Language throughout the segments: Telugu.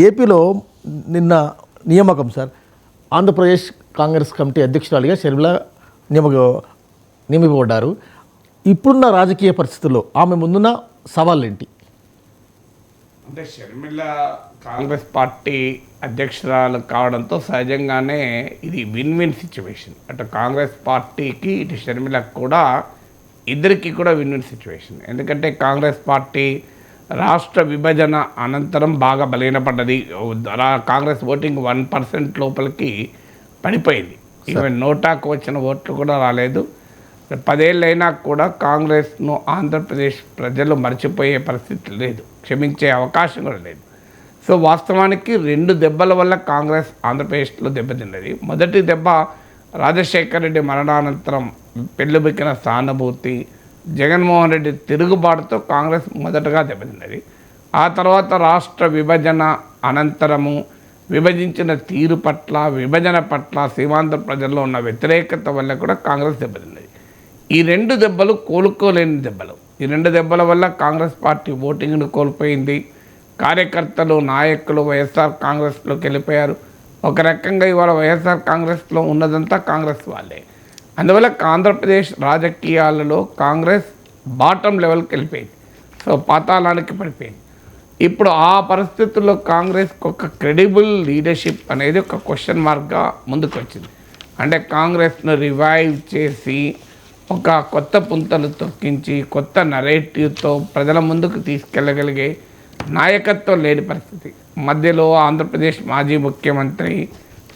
ఏపీలో నిన్న నియామకం సార్, ఆంధ్రప్రదేశ్ కాంగ్రెస్ కమిటీ అధ్యక్షురాలిగా షర్మిల నియమింపబడ్డారు. ఇప్పుడున్న రాజకీయ పరిస్థితుల్లో ఆమె ముందున్న సవాళ్ళు ఏంటి? అంటే షర్మిల కాంగ్రెస్ పార్టీ అధ్యక్షురాలు కావడంతో సహజంగానే ఇది విన్ విన్ సిచ్యువేషన్. అటు కాంగ్రెస్ పార్టీకి ఇటు షర్మిలకు కూడా ఇద్దరికి కూడా విన్ విన్ సిచ్యువేషన్. ఎందుకంటే కాంగ్రెస్ పార్టీ రాష్ట్ర విభజన అనంతరం బాగా బలహీనపడ్డది. కాంగ్రెస్ ఓటింగ్ 1% లోపలికి పడిపోయింది. ఈవెన్ నోటాకు వచ్చిన ఓట్లు కూడా రాలేదు. 10 ఏళ్ళైనా కూడా కాంగ్రెస్ను ఆంధ్రప్రదేశ్ ప్రజలు మర్చిపోయే పరిస్థితి లేదు, క్షమించే అవకాశం కూడా లేదు. సో వాస్తవానికి 2 దెబ్బల వల్ల కాంగ్రెస్ ఆంధ్రప్రదేశ్లో దెబ్బతిన్నది. మొదటి దెబ్బ రాజశేఖర రెడ్డి మరణానంతరం పెళ్ళుబిక్కిన సానుభూతి, జగన్మోహన్ రెడ్డి తిరుగుబాటుతో కాంగ్రెస్ మొదటగా దెబ్బతిన్నది. ఆ తర్వాత రాష్ట్ర విభజన అనంతరము విభజించిన తీరు పట్ల, విభజన పట్ల సీమాంధ్ర ప్రజల్లో ఉన్న వ్యతిరేకత వల్ల కూడా కాంగ్రెస్ దెబ్బతిన్నది. ఈ 2 దెబ్బలు కోలుకోలేని దెబ్బలు. ఈ 2 దెబ్బల వల్ల కాంగ్రెస్ పార్టీ ఓటింగ్ను కోల్పోయింది. కార్యకర్తలు, నాయకులు వైఎస్ఆర్ కాంగ్రెస్లోకి వెళ్ళిపోయారు. ఒక రకంగా ఇవాళ వైఎస్ఆర్ కాంగ్రెస్లో ఉన్నదంతా కాంగ్రెస్ వాళ్ళే. అందువల్ల ఆంధ్రప్రదేశ్ రాజకీయాలలో కాంగ్రెస్ బాటం లెవెల్కి వెళ్ళిపోయింది. సో పాతాళానికి పడిపోయింది. ఇప్పుడు ఆ పరిస్థితుల్లో కాంగ్రెస్కి ఒక క్రెడిబుల్ లీడర్షిప్ అనేది ఒక క్వశ్చన్ మార్క్గా ముందుకు వచ్చింది. అంటే కాంగ్రెస్ను రివైవ్ చేసి ఒక కొత్త పుంతలు తొక్కించి కొత్త నరేటివ్తో ప్రజల ముందుకు తీసుకెళ్ళగలిగే నాయకత్వం లేని పరిస్థితి. మధ్యలో ఆంధ్రప్రదేశ్ మాజీ ముఖ్యమంత్రి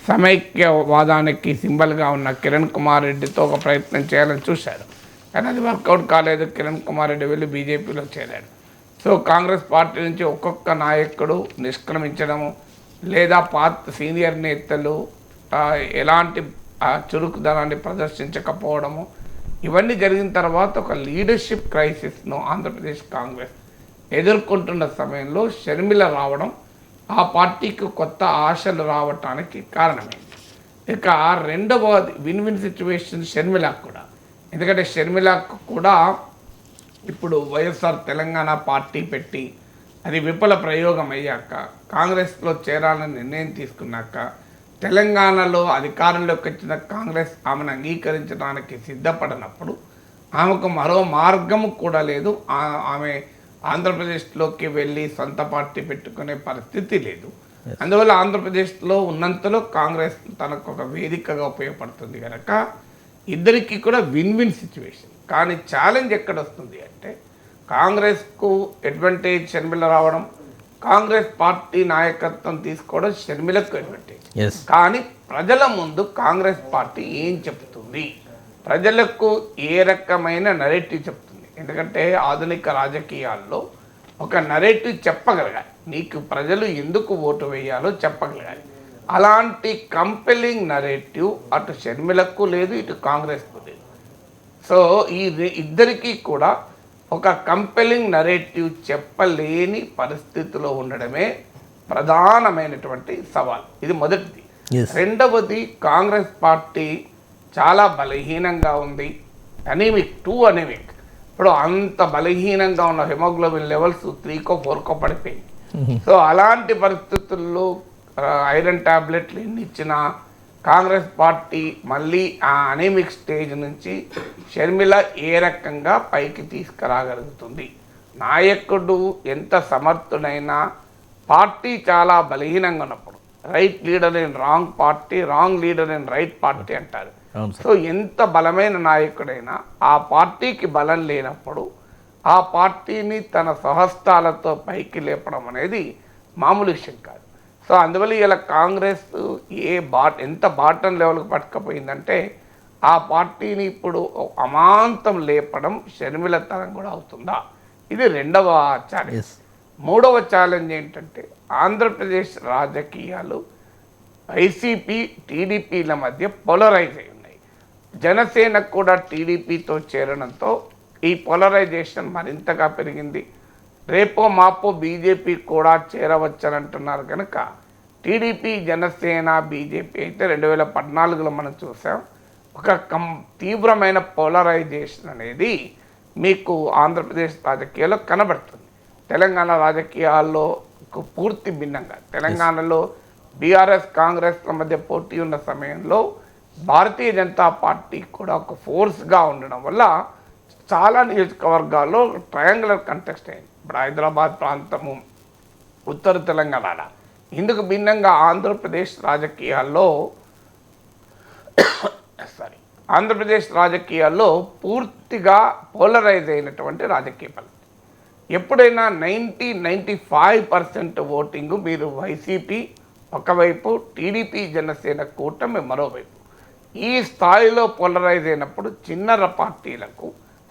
సమైక్యవాదానికి సింబల్గా ఉన్న కిరణ్ కుమార్ రెడ్డితో ఒక ప్రయత్నం చేయాలని చూశారు, కానీ అది వర్కౌట్ కాలేదు. కిరణ్ కుమార్ రెడ్డి వెళ్ళి బీజేపీలో చేరాడు. సో కాంగ్రెస్ పార్టీ నుంచి ఒక్కొక్క నాయకుడు నిష్క్రమించడము, లేదా సీనియర్ నేతలు ఎలాంటి చురుకుదనాన్ని ప్రదర్శించకపోవడము, ఇవన్నీ జరిగిన తర్వాత ఒక లీడర్షిప్ క్రైసిస్ను ఆంధ్రప్రదేశ్ కాంగ్రెస్ ఎదుర్కొంటున్న సమయంలో షర్మిల రావడం ఆ పార్టీకి కొత్త ఆశలు రావటానికి కారణమైంది. ఇక రెండవ విన్ విన్ సిచ్యువేషన్ షర్మిలకు కూడా. ఎందుకంటే షర్మిలకు కూడా ఇప్పుడు వైఎస్ఆర్ తెలంగాణ పార్టీ పెట్టి అది విఫల ప్రయోగం అయ్యాక, కాంగ్రెస్లో చేరాలని నిర్ణయం తీసుకున్నాక, తెలంగాణలో అధికారంలోకి వచ్చిన కాంగ్రెస్ ఆమెను అంగీకరించడానికి సిద్ధపడినప్పుడు ఆమెకు మరో మార్గము కూడా లేదు. ఆమె ఆంధ్రప్రదేశ్లోకి వెళ్ళి సొంత పార్టీ పెట్టుకునే పరిస్థితి లేదు. అందువల్ల ఆంధ్రప్రదేశ్లో ఉన్నంతలో కాంగ్రెస్ తనకు ఒక వేదికగా ఉపయోగపడుతుంది కనుక ఇద్దరికి కూడా విన్ విన్ సిచ్యువేషన్. కానీ ఛాలెంజ్ ఎక్కడ వస్తుంది అంటే, కాంగ్రెస్కు అడ్వాంటేజ్ షర్మిల రావడం, కాంగ్రెస్ పార్టీ నాయకత్వం తీసుకోవడం షర్మిలకు అడ్వాంటేజ్. కానీ ప్రజల ముందు కాంగ్రెస్ పార్టీ ఏం చెప్తుంది, ప్రజలకు ఏ రకమైన నరేటివ్ చెప్తుంది. ఎందుకంటే ఆధునిక రాజకీయాల్లో ఒక నరేటివ్ చెప్పగలగాలి, నీకు ప్రజలు ఎందుకు ఓటు వేయాలో చెప్పగలగాలి. అలాంటి కంపెలింగ్ నరేటివ్ అటు షర్మిలకు లేదు, ఇటు కాంగ్రెస్కు లేదు. సో ఈ ఇద్దరికీ కూడా ఒక కంపెలింగ్ నరేటివ్ చెప్పలేని పరిస్థితిలో ఉండడమే ప్రధానమైనటువంటి సవాల్. ఇది మొదటిది. రెండవది, కాంగ్రెస్ పార్టీ చాలా బలహీనంగా ఉంది. అనీమిక్. ఇప్పుడు అంత బలహీనంగా ఉన్న హిమోగ్లోబిన్ లెవెల్స్ 3కో 4కో పడిపోయింది. సో అలాంటి పరిస్థితుల్లో ఐరన్ ట్యాబ్లెట్లు ఎన్ని ఇచ్చినా కాంగ్రెస్ పార్టీ మళ్ళీ ఆ అనీమిక్ స్టేజ్ నుంచి షర్మిల ఏ రకంగా పైకి తీసుకురాగలుగుతుంది. నాయకుడు ఎంత సమర్థుడైనా పార్టీ చాలా బలహీనంగా ఉన్నప్పుడు, right leader in wrong party, wrong leader in right party అంటారు. సో ఎంత బలమైన నాయకుడైనా ఆ పార్టీకి బలం లేనప్పుడు ఆ పార్టీని తన స్వహస్తాలతో పైకి లేపడం అనేది మామూలు విషయం కాదు. సో అందువల్ల ఇలా కాంగ్రెస్ ఎంత బాటం లెవెల్కి పట్టుకపోయిందంటే ఆ పార్టీని ఇప్పుడు అమాంతం లేపడం షర్మిల తరం కూడా అవుతుందా, ఇది రెండవ ఛాలెంజ్. మూడవ ఛాలెంజ్ ఏంటంటే, ఆంధ్రప్రదేశ్ రాజకీయాలు వైసీపీ టీడీపీల మధ్య పోలరైజ్ అయి ఉన్నాయి. జనసేన కూడా టీడీపీతో చేరడంతో ఈ పోలరైజేషన్ మరింతగా పెరిగింది. రేపో మాపో బీజేపీ కూడా చేరవచ్చనంటున్నారు కనుక టీడీపీ, జనసేన, బీజేపీ అయితే 2014లో మనం చూసాం ఒక తీవ్రమైన పోలరైజేషన్ అనేది మీకు ఆంధ్రప్రదేశ్ రాజకీయాల్లో కనబడుతుంది. తెలంగాణ రాజకీయాల్లో పూర్తి భిన్నంగా తెలంగాణలో బీఆర్ఎస్ కాంగ్రెస్ల మధ్య పోటీ ఉన్న సమయంలో భారతీయ జనతా పార్టీ కూడా ఒక ఫోర్స్గా ఉండడం వల్ల చాలా నియోజకవర్గాల్లో ట్రయాంగులర్ కంటెస్ట్ అయింది. ఇప్పుడు హైదరాబాద్ ప్రాంతము, ఉత్తర తెలంగాణ. ఇందుకు భిన్నంగా ఆంధ్రప్రదేశ్ రాజకీయాల్లో పూర్తిగా పోలరైజ్ అయినటువంటి రాజకీయ ఫలితం. ఎప్పుడైనా 95% ఓటింగ్ మీరు వైసీపీ ఒకవైపు, టీడీపీ జనసేన కూటమి మరోవైపు. ఈ స్థాయిలో పోలరైజ్ అయినప్పుడు చిన్నర పార్టీలకు,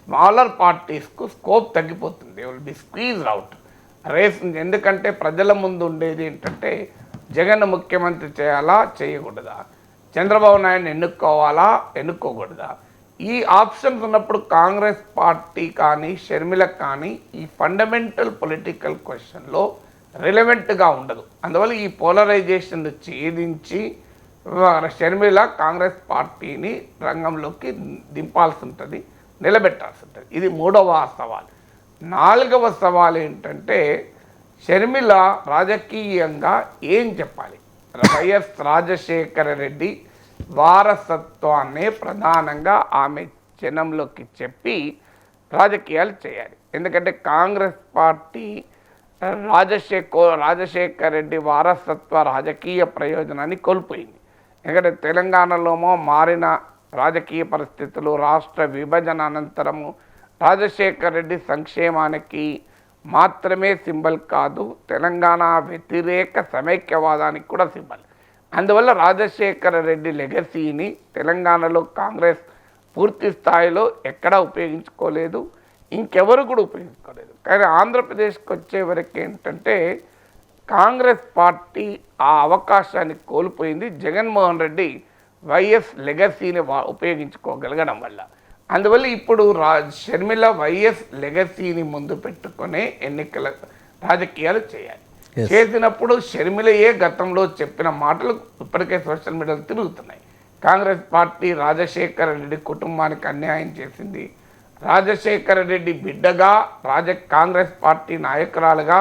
స్మాలర్ పార్టీస్కు స్కోప్ తగ్గిపోతుంది. They will be squeezed out race. ఎందుకంటే ప్రజల ముందు ఉండేది ఏంటంటే జగన్ ముఖ్యమంత్రి చేయాలా, చేయకూడదా, చంద్రబాబు నాయుడుని ఎన్నుకోవాలా, ఎన్నుకోకూడదా. ఈ ఆప్షన్స్ ఉన్నప్పుడు కాంగ్రెస్ పార్టీ కానీ షర్మిలకు కానీ ఈ ఫండమెంటల్ పొలిటికల్ క్వశ్చన్లో రిలవెంట్గా ఉండదు. అందువల్ల ఈ పోలరైజేషన్ ఛేదించి షర్మిల కాంగ్రెస్ పార్టీని రంగంలోకి దింపాల్సి ఉంటుంది, నిలబెట్టాల్సి ఉంటుంది. ఇది 3వ సవాల్. 4వ సవాల్ ఏంటంటే షర్మిల రాజకీయంగా ఏం చెప్పాలి. వైఎస్ రాజశేఖర రెడ్డి వారసత్వాన్నే ప్రధానంగా ఆమె జనంలోకి చెప్పి రాజకీయాలు చేయాలి. ఎందుకంటే కాంగ్రెస్ పార్టీ రాజశేఖర రెడ్డి వారసత్వ రాజకీయ ప్రయోజనాన్ని కోల్పోయింది. ఎందుకంటే తెలంగాణలోమో మారిన రాజకీయ పరిస్థితులు, రాష్ట్ర విభజన అనంతరము రాజశేఖర రెడ్డి సంక్షేమానికి మాత్రమే సింబల్ కాదు, తెలంగాణ వ్యతిరేక సమైక్యవాదానికి కూడా సింబల్. అందువల్ల రాజశేఖర రెడ్డి లెగసీని తెలంగాణలో కాంగ్రెస్ పూర్తి స్థాయిలో ఎక్కడా ఉపయోగించుకోలేదు, ఇంకెవరు కూడా ఉపయోగించుకోలేదు. కానీ ఆంధ్రప్రదేశ్కి వచ్చే వరకు ఏంటంటే కాంగ్రెస్ పార్టీ ఆ అవకాశాన్ని కోల్పోయింది. జగన్మోహన్ రెడ్డి వైఎస్ లెగసీని ఉపయోగించుకోగలగడం వల్ల. అందువల్ల ఇప్పుడు షర్మిల వైఎస్ లెగసీని ముందు పెట్టుకునే ఎన్నికల రాజకీయాలు చేయాలి. చేసినప్పుడు షర్మిలయే గతంలో చెప్పిన మాటలు ఇప్పటికే సోషల్ మీడియాలో తిరుగుతున్నాయి. కాంగ్రెస్ పార్టీ రాజశేఖర రెడ్డి కుటుంబానికి అన్యాయం చేసింది, రాజశేఖర రెడ్డి బిడ్డగా కాంగ్రెస్ పార్టీ నాయకురాలుగా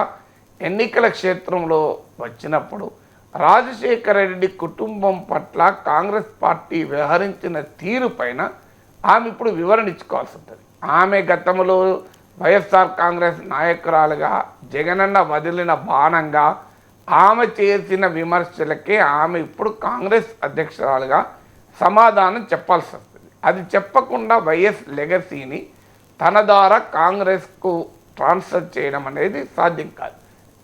ఎన్నికల క్షేత్రంలో వచ్చినప్పుడు రాజశేఖర రెడ్డి కుటుంబం పట్ల కాంగ్రెస్ పార్టీ వ్యవహరించిన తీరు పైన ఆమె ఇప్పుడు వివరణ ఇచ్చుకోవాల్సి ఉంటుంది. ఆమె గతంలో వైఎస్ఆర్ కాంగ్రెస్ నాయకురాలుగా జగనన్న వదిలిన బాణంగా ఆమె చేసిన విమర్శలకే ఆమె ఇప్పుడు కాంగ్రెస్ అధ్యక్షురాలుగా సమాధానం చెప్పాల్సి వస్తుంది. అది చెప్పకుండా వైఎస్ లెగసీని తన ద్వారా కాంగ్రెస్కు ట్రాన్స్ఫర్ చేయడం అనేది సాధ్యం కాదు.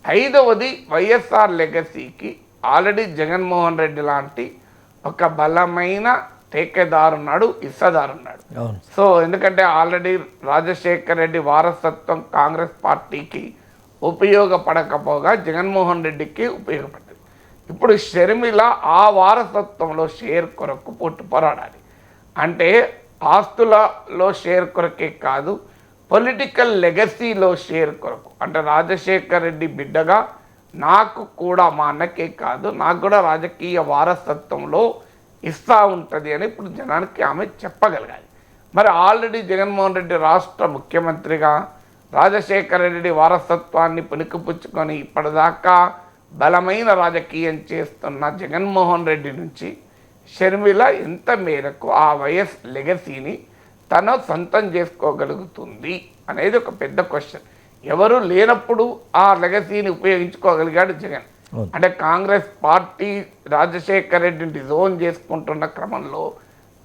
5వది వైఎస్ఆర్ లెగసీకి ఆల్రెడీ జగన్మోహన్ రెడ్డి లాంటి ఒక బలమైన ఠేకేదారున్నాడు, హిస్సాదారున్నాడు. సో ఎందుకంటే ఆల్రెడీ రాజశేఖర రెడ్డి వారసత్వం కాంగ్రెస్ పార్టీకి ఉపయోగపడకపోగా జగన్మోహన్ రెడ్డికి ఉపయోగపడ్డది. ఇప్పుడు షర్మిల ఆ వారసత్వంలో షేర్ కొరకు పోరాడాలి. అంటే ఆస్తులలో షేర్ కొరకే కాదు, పొలిటికల్ లెగసీలో షేర్ కొరకు. అంటే రాజశేఖర రెడ్డి బిడ్డగా నాకు కూడా, మా అన్నకే కాదు, నాకు కూడా రాజకీయ వారసత్వంలో ఇస్తూ ఉంటుంది అని ఇప్పుడు జనానికి ఆమె చెప్పగలగాలి. మరి ఆల్రెడీ జగన్మోహన్ రెడ్డి రాష్ట్ర ముఖ్యమంత్రిగా రాజశేఖర రెడ్డి వారసత్వాన్ని పుణికిపుచ్చుకొని ఇప్పటిదాకా బలమైన రాజకీయం చేస్తున్న జగన్మోహన్ రెడ్డి నుంచి షర్మిల ఎంత మేరకు ఆ వైఎస్ లెగసీని తను సొంతం చేసుకోగలుగుతుంది అనేది ఒక పెద్ద క్వశ్చన్. ఎవరు లేనప్పుడు ఆ లెగసీని ఉపయోగించుకోగలిగాడు జగన్. అంటే కాంగ్రెస్ పార్టీ రాజశేఖర రెడ్డిని డిజోన్ చేసుకుంటున్న క్రమంలో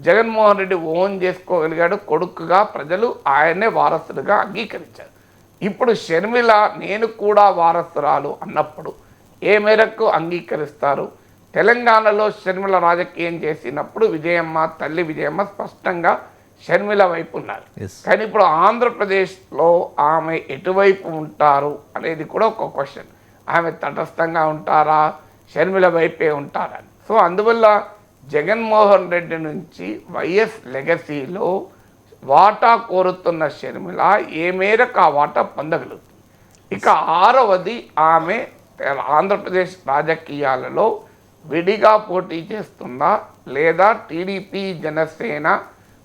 జగన్మోహన్ రెడ్డి ఓన్ చేసుకోగలిగాడు. కొడుకుగా ప్రజలు ఆయనే వారసుడిగా అంగీకరించారు. ఇప్పుడు షర్మిల నేను కూడా వారసురాలు అన్నప్పుడు ఏ మేరకు అంగీకరిస్తారు? తెలంగాణలో షర్మిల రాజకీయం చేసినప్పుడు విజయమ్మ, తల్లి విజయమ్మ స్పష్టంగా షర్మిల వైపు ఉన్నారు. కానీ ఇప్పుడు ఆంధ్రప్రదేశ్లో ఆమె ఎటువైపు ఉంటారు అనేది కూడా ఒక క్వశ్చన్. ఆమె తటస్థంగా ఉంటారా, షర్మిల వైపే ఉంటారా? సో అందువల్ల జగన్మోహన్ రెడ్డి నుంచి వైఎస్ లెగసీలో వాటా కోరుతున్న షర్మిల ఏ మేరకు ఆ వాటా పొందగలుగుతుంది. ఇక 6వది ఆమె ఆంధ్రప్రదేశ్ రాజకీయాలలో విడిగా పోటీ చేస్తుందా లేదా టీడీపీ జనసేన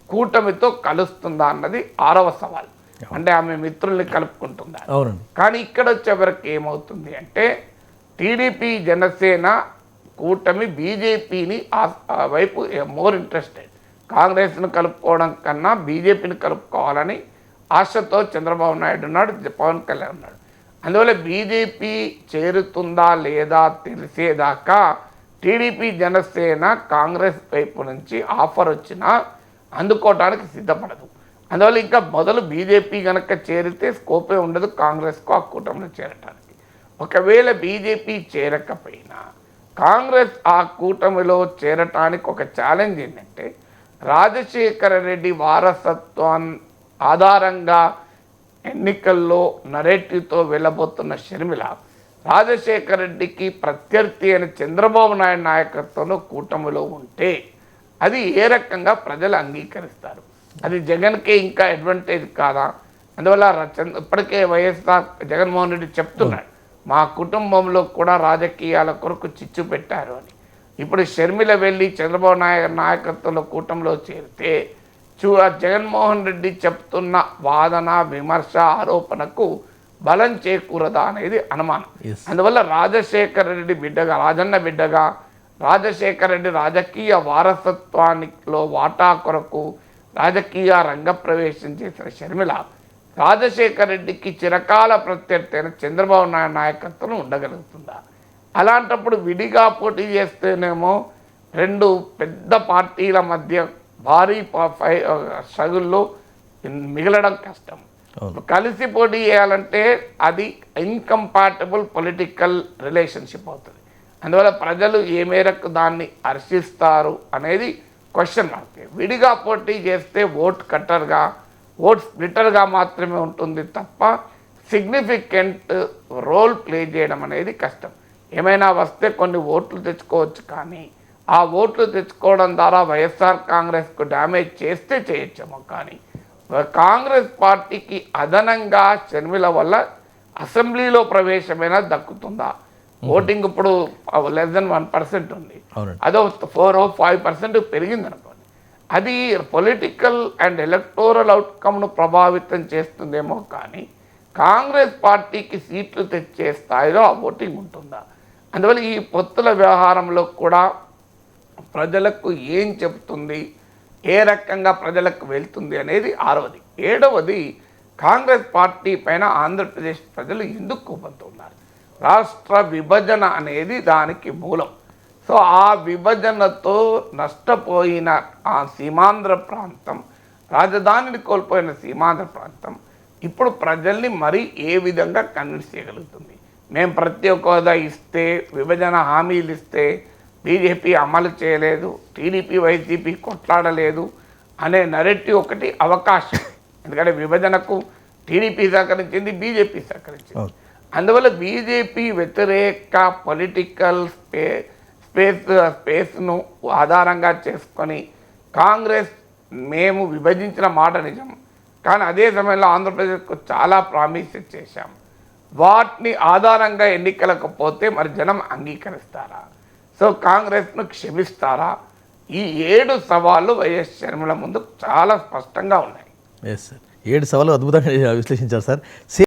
కూటమితో కలుస్తుందా అన్నది 6వ సవాల్. అంటే ఆమె మిత్రుల్ని కలుపుకుంటున్నారు. అవునండి. కానీ ఇక్కడ వచ్చేవరకు ఏమవుతుంది అంటే టీడీపీ జనసేన కూటమి బీజేపీని ఆ వైపు మోర్ ఇంట్రెస్టెడ్. కాంగ్రెస్ను కలుపుకోవడం కన్నా బీజేపీని కలుపుకోవాలని ఆశతో చంద్రబాబు నాయుడు ఉన్నాడు, పవన్ కళ్యాణ్ ఉన్నాడు. అందువల్ల బీజేపీ చేరుతుందా లేదా తెలిసేదాకా టీడీపీ జనసేన కాంగ్రెస్ వైపు నుంచి ఆఫర్ వచ్చినా అందుకోవడానికి సిద్ధపడదు. అందువల్ల ఇంకా మొదలు బీజేపీ కనుక చేరితే స్కోపే ఉండదు కాంగ్రెస్కు ఆ కూటమిలో చేరటానికి. ఒకవేళ బీజేపీ చేరకపోయినా కాంగ్రెస్ ఆ కూటమిలో చేరటానికి ఒక ఛాలెంజ్ ఏంటంటే రాజశేఖర రెడ్డి వారసత్వం ఆధారంగా ఎన్నికల్లో నరేటివ్తో వెళ్ళబోతున్న షర్మిల రాజశేఖర రెడ్డికి ప్రత్యర్థి అయిన చంద్రబాబు నాయుడు నాయకత్వంలో కూటమిలో ఉంటే అది ఏ రకంగా ప్రజలు అంగీకరిస్తారు? అది జగన్కే ఇంకా అడ్వాంటేజ్ కాదా? అందువల్ల ఇప్పటికే వైఎస్ఆర్ జగన్మోహన్ రెడ్డి చెప్తున్నాడు, మా కుటుంబంలో కూడా రాజకీయాల కొరకు చిచ్చు పెట్టారు అని. ఇప్పుడు షర్మిల వెళ్ళి చంద్రబాబు నాయుడు నాయకత్వంలో కూటమిలో చేరితే జగన్మోహన్ రెడ్డి చెప్తున్న వాదన, విమర్శ, ఆరోపణకు బలం చేకూరదా అనేది అనుమానం. అందువల్ల రాజశేఖర రెడ్డి బిడ్డగా, రాజన్న బిడ్డగా రాజశేఖర రెడ్డి రాజకీయ వారసత్వానిలో వాటా కొరకు రాజకీయ రంగప్రవేశం చేసిన షర్మిల రాజశేఖర రెడ్డికి చిరకాల ప్రత్యర్థి అయిన చంద్రబాబు నాయుడు నాయకత్వం ఉండగలుగుతుందా? అలాంటప్పుడు విడిగా పోటీ చేస్తేనేమో రెండు పెద్ద పార్టీల మధ్య భారీ స్ట్రగుల్లో మిగలడం కష్టం. కలిసి పోటీ చేయాలంటే అది ఇన్కంపాటబుల్ పొలిటికల్ రిలేషన్షిప్ అవుతుంది. అందువల్ల ప్రజలు ఏ మేరకు దాన్ని హర్షిస్తారు అనేది క్వశ్చన్ మార్క్. విడిగా పోటీ చేస్తే ఓట్ కట్టర్గా, ఓట్ స్ప్లిటర్గా మాత్రమే ఉంటుంది తప్ప సిగ్నిఫికెంట్ రోల్ ప్లే చేయడం అనేది కష్టం. ఏమైనా వస్తే కొన్ని ఓట్లు తెచ్చుకోవచ్చు, కానీ ఆ ఓట్లు తెచ్చుకోవడం ద్వారా వైఎస్ఆర్ కాంగ్రెస్కు డ్యామేజ్ చేస్తే చేయొచ్చేమో, కానీ కాంగ్రెస్ పార్టీకి అదనంగా షర్మిల వల్ల అసెంబ్లీలో ప్రవేశమైనా దక్కుతుందా? ఓటింగ్ ఇప్పుడు <1% ఉంది, అదో 4-5% పెరిగింది అనుకోండి. అది పొలిటికల్ అండ్ ఎలక్టోరల్ అవుట్కమ్ను ప్రభావితం చేస్తుందేమో, కానీ కాంగ్రెస్ పార్టీకి సీట్లు తెచ్చే స్థాయిలో ఆ ఓటింగ్ ఉంటుందా? అందువల్ల ఈ పొత్తుల వ్యవహారంలో కూడా ప్రజలకు ఏం చెబుతుంది, ఏ రకంగా ప్రజలకు వెళ్తుంది అనేది 6వది. 7వది, కాంగ్రెస్ పార్టీ పైన ఆంధ్రప్రదేశ్ ప్రజలు ఎందుకు కోపంతో ఉన్నారు? రాష్ట్ర విభజన అనేది దానికి మూలం. సో ఆ విభజనతో నష్టపోయిన ఆ సీమాంధ్ర ప్రాంతం, రాజధానిని కోల్పోయిన సీమాంధ్ర ప్రాంతం ఇప్పుడు ప్రజల్ని మరీ ఏ విధంగా కన్విన్స్ చేయగలుగుతుంది? మేము ప్రత్యేక హోదా ఇస్తే, విభజన హామీలు ఇస్తే బీజేపీ అమలు చేయలేదు, టీడీపీ వైసీపీ కొట్లాడలేదు అనే నరేటివ్ ఒకటి అవకాశం. ఎందుకంటే విభజనకు టీడీపీ సహకరించింది, బీజేపీ సహకరించింది. అందువల్ల బీజేపీ వ్యతిరేక పొలిటికల్ స్పేస్ను ఆధారంగా చేసుకొని కాంగ్రెస్ మేము విభజించిన మాట నిజం, కానీ అదే సమయంలో ఆంధ్రప్రదేశ్కు చాలా ప్రామిసెస్ చేశాం, వాటిని ఆధారంగా ఎన్నికలకు పోతే మరి జనం అంగీకరిస్తారా? సో కాంగ్రెస్ను క్షమిస్తారా? ఈ 7 సవాళ్ళు వైఎస్ షర్మిల ముందు చాలా స్పష్టంగా ఉన్నాయి. ఎస్ సార్, 7 సవాళ్ళు అద్భుతంగా విశ్లేషించారు సార్.